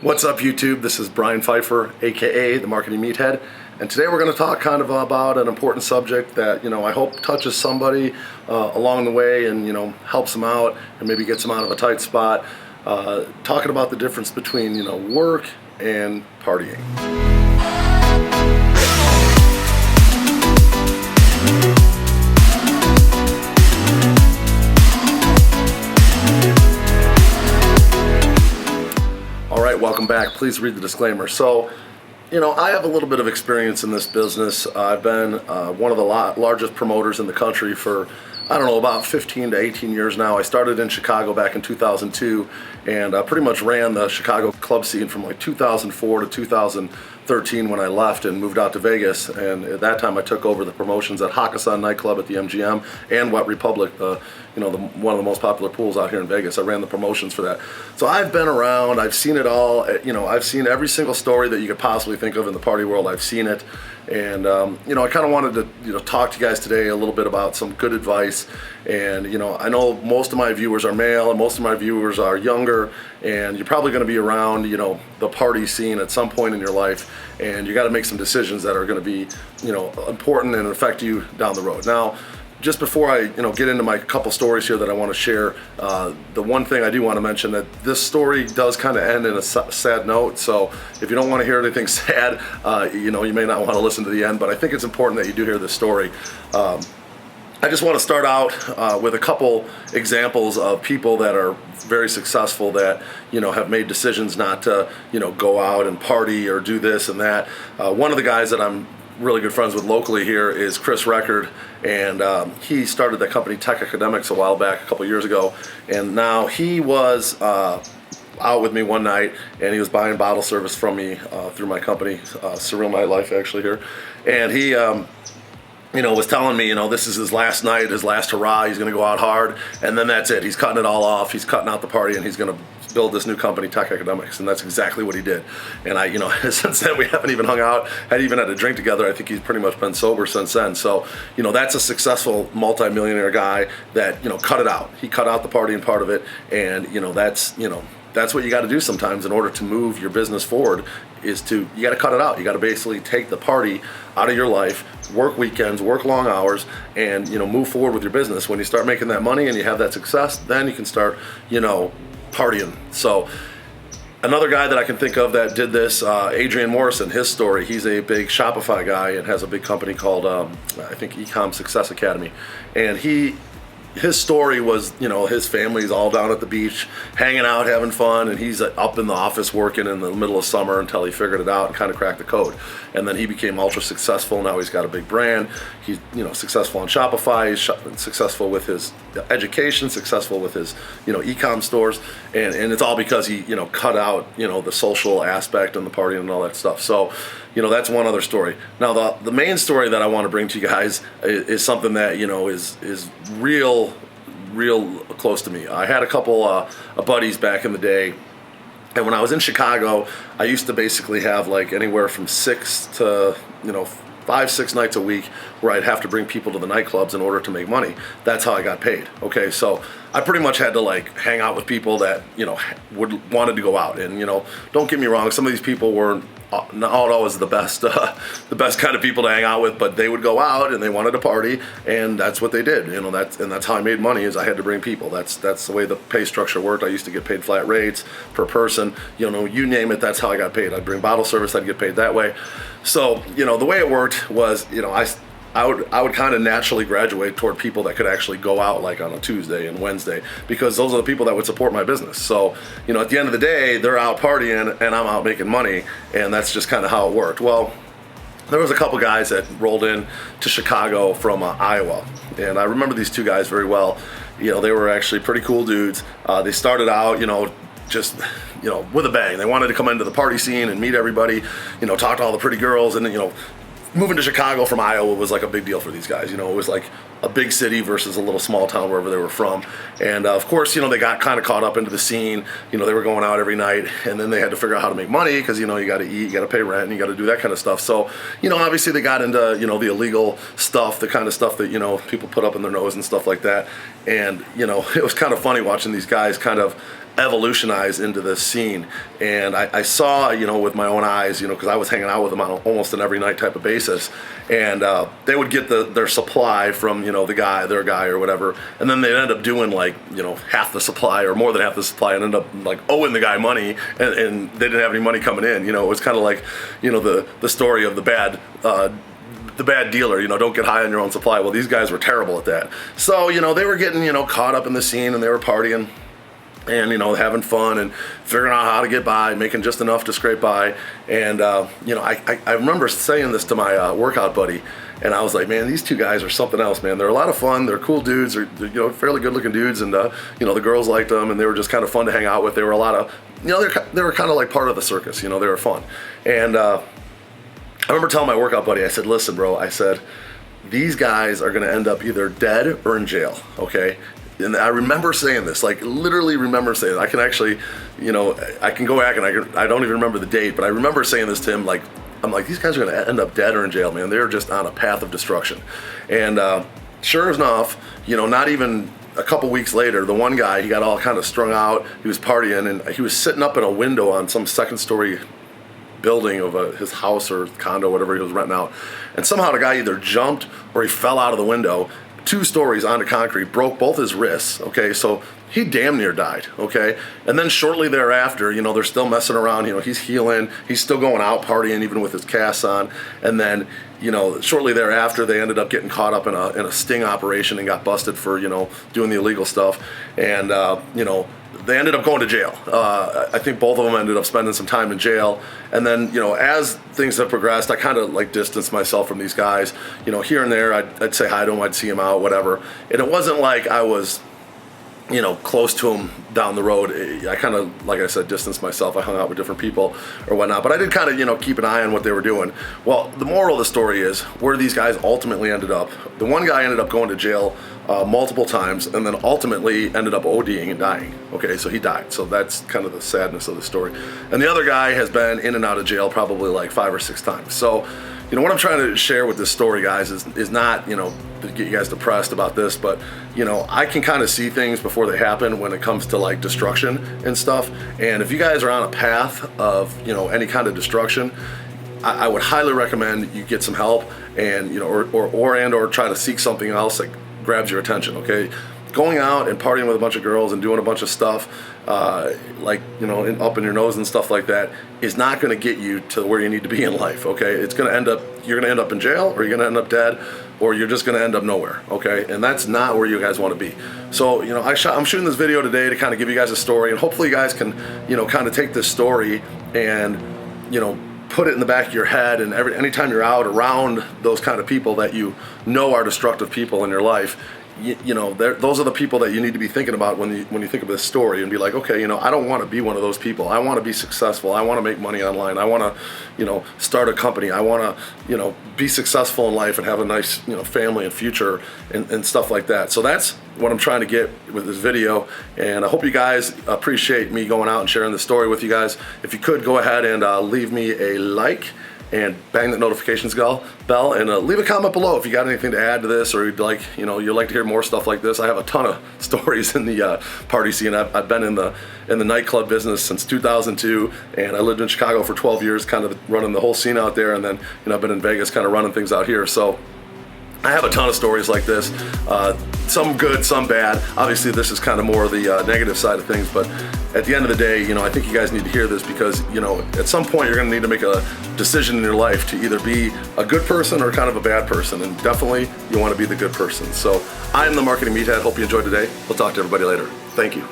What's up, YouTube? This is Brian Pfeiffer, aka the Marketing Meathead, and today we're going to talk kind of about an important subject that I hope touches somebody along the way and helps them out and maybe gets them out of a tight spot. Talking about the difference between work and partying. Welcome back. Please read the disclaimer. So, I have a little bit of experience in this business. I've been one of the largest promoters in the country for, about 15 to 18 years now. I started in Chicago back in 2002 and pretty much ran the Chicago club scene from like 2004 to 2013 when I left and moved out to Vegas. And at that time I took over the promotions at Hakkasan nightclub at the MGM and Wet Republic, one of the most popular pools out here in Vegas. I ran the promotions for that. So I've been around, I've seen it all. I've seen every single story that you could possibly think of in the party world. I've seen it. And, I kind of wanted to, talk to you guys today a little bit about some good advice. And, I know most of my viewers are male and most of my viewers are younger, and you're probably going to be around, the party scene at some point in your life, and you got to make some decisions that are going to be, important and affect you down the road. Now, just before I get into my couple stories here that I want to share, the one thing I do want to mention that this story does kind of end in a sad note. So if you don't want to hear anything sad, you may not want to listen to the end. But I think it's important that you do hear this story. I just want to start out with a couple examples of people that are very successful that have made decisions not to go out and party or do this and that. One of the guys that I'm really good friends with locally here is Chris Record, and he started the company Tech Academics a while back, a couple years ago, and now he was out with me one night and he was buying bottle service from me through my company, Surreal Nightlife actually here, and he was telling me, this is his last night, his last hurrah, he's going to go out hard, and then that's it. He's cutting it all off, he's cutting out the party, and he's going to build this new company, Tech Academics, and that's exactly what he did. And I, since then we haven't even hung out, hadn't even had a drink together. I think he's pretty much been sober since then. So, that's a successful multi-millionaire guy that, cut it out. He cut out the partying part of it, and, that's what you got to do sometimes in order to move your business forward, is you got to cut it out. You got to basically take the party out of your life, work weekends, work long hours, and, move forward with your business. When you start making that money and you have that success, then you can start, partying. So another guy that I can think of that did this, Adrian Morrison, his story, he's a big Shopify guy and has a big company called, I think, Ecom Success Academy. And his story was, his family's all down at the beach, hanging out, having fun, and he's up in the office working in the middle of summer until he figured it out and kind of cracked the code. And then he became ultra successful. Now he's got a big brand. He's, successful on Shopify. He's successful with his education, successful with his, e-com stores. And it's all because he, cut out, the social aspect and the partying and all that stuff. So, that's one other story. Now, the main story that I want to bring to you guys is something that, is real close to me. I had a couple of buddies back in the day, and when I was in Chicago, I used to basically have like anywhere from 6 to 5-6 nights a week where I'd have to bring people to the nightclubs in order to make money. That's how I got paid. Okay, so I pretty much had to like hang out with people that wanted to go out, and don't get me wrong, some of these people were not always the best kind of people to hang out with, but they would go out and they wanted to party, and that's what they did. That's how I made money, is I had to bring people. That's the way the pay structure worked. I used to get paid flat rates per person. You name it, that's how I got paid. I'd bring bottle service, I'd get paid that way. So the way it worked was I would kind of naturally graduate toward people that could actually go out like on a Tuesday and Wednesday, because those are the people that would support my business. So, at the end of the day, they're out partying and I'm out making money, and that's just kind of how it worked. Well, there was a couple guys that rolled in to Chicago from Iowa, and I remember these two guys very well. They were actually pretty cool dudes. They started out, just with a bang. They wanted to come into the party scene and meet everybody, talk to all the pretty girls, and moving to Chicago from Iowa was like a big deal for these guys. It was like a big city versus a little small town wherever they were from. And of course, they got kind of caught up into the scene. They were going out every night, and then they had to figure out how to make money because, you got to eat, you got to pay rent, and you got to do that kind of stuff. So, obviously they got into, the illegal stuff, the kind of stuff that, people put up in their nose and stuff like that. And, it was kind of funny watching these guys kind of evolutionize into this scene. And I saw, with my own eyes, because I was hanging out with them on almost an every night type of basis. And they would get their supply from, their guy or whatever. And then they'd end up doing like, half the supply or more than half the supply and end up like owing the guy money, and they didn't have any money coming in. It was kind of like, the story of the bad dealer, don't get high on your own supply. Well, these guys were terrible at that. So, they were getting, caught up in the scene, and they were partying and, having fun and figuring out how to get by, making just enough to scrape by. And, I remember saying this to my workout buddy, and I was like, man, these two guys are something else, man. They're a lot of fun. They're cool dudes. They're, fairly good looking dudes. And, the girls liked them, and they were just kind of fun to hang out with. They were a lot of, they were kind of like part of the circus, they were fun. And, I remember telling my workout buddy, I said, listen, bro, I said, these guys are going to end up either dead or in jail, okay? And I remember saying this, like literally remember saying it. I can actually, I can go back and I don't even remember the date, but I remember saying this to him, like, I'm like, these guys are going to end up dead or in jail, man. They're just on a path of destruction. And sure enough, not even a couple weeks later, the one guy, he got all kind of strung out. He was partying, and he was sitting up in a window on some second story building of his house or condo, whatever he was renting out. And somehow the guy either jumped or he fell out of the window 2 stories onto concrete, broke both his wrists, okay? So he damn near died, okay? And then shortly thereafter, they're still messing around, he's healing, he's still going out partying even with his casts on. And then, shortly thereafter, they ended up getting caught up in a sting operation and got busted for, doing the illegal stuff. And, they ended up going to jail. I think both of them ended up spending some time in jail. And then, as things have progressed, I kind of like distanced myself from these guys. Here and there, I'd say hi to them, I'd see them out, whatever. And it wasn't like I was, close to them down the road. I kind of, like I said, distanced myself. I hung out with different people or whatnot. But I did kind of, keep an eye on what they were doing. Well, the moral of the story is where these guys ultimately ended up. The one guy ended up going to jail multiple times, and then ultimately ended up ODing and dying. Okay, so he died. So that's kind of the sadness of the story. And the other guy has been in and out of jail probably like 5 or 6 times. So, what I'm trying to share with this story, guys, is not, to get you guys depressed about this, but, I can kind of see things before they happen when it comes to like destruction and stuff. And if you guys are on a path of, any kind of destruction, I would highly recommend you get some help and, or try to seek something else that grabs your attention, okay? Going out and partying with a bunch of girls and doing a bunch of stuff, up in your nose and stuff like that, is not going to get you to where you need to be in life, okay? It's going to end up, you're going to end up in jail, or you're going to end up dead, or you're just going to end up nowhere, okay? And that's not where you guys want to be. So, I'm shooting this video today to kind of give you guys a story, and hopefully you guys can, kind of take this story and, put it in the back of your head, and anytime you're out around those kind of people that are destructive people in your life, those are the people that you need to be thinking about when you think of this story, and be like, okay, I don't want to be one of those people. I want to be successful. I want to make money online. I want to, start a company. I want to, be successful in life and have a nice, family and future and stuff like that. So that's what I'm trying to get with this video, and I hope you guys appreciate me going out and sharing the story with you guys. If you could, go ahead and leave me a like and bang that notifications bell, and leave a comment below if you got anything to add to this, or you'd like to hear more stuff like this. I have a ton of stories in the party scene. I've been in the nightclub business since 2002, and I lived in Chicago for 12 years, kind of running the whole scene out there, and then I've been in Vegas, kind of running things out here. So I have a ton of stories like this, some good, some bad. Obviously, this is kind of more of the negative side of things, but at the end of the day, I think you guys need to hear this because, at some point you're going to need to make a decision in your life to either be a good person or kind of a bad person, and definitely you want to be the good person. So I'm the Marketing Meathead. Hope you enjoyed today. We'll talk to everybody later. Thank you.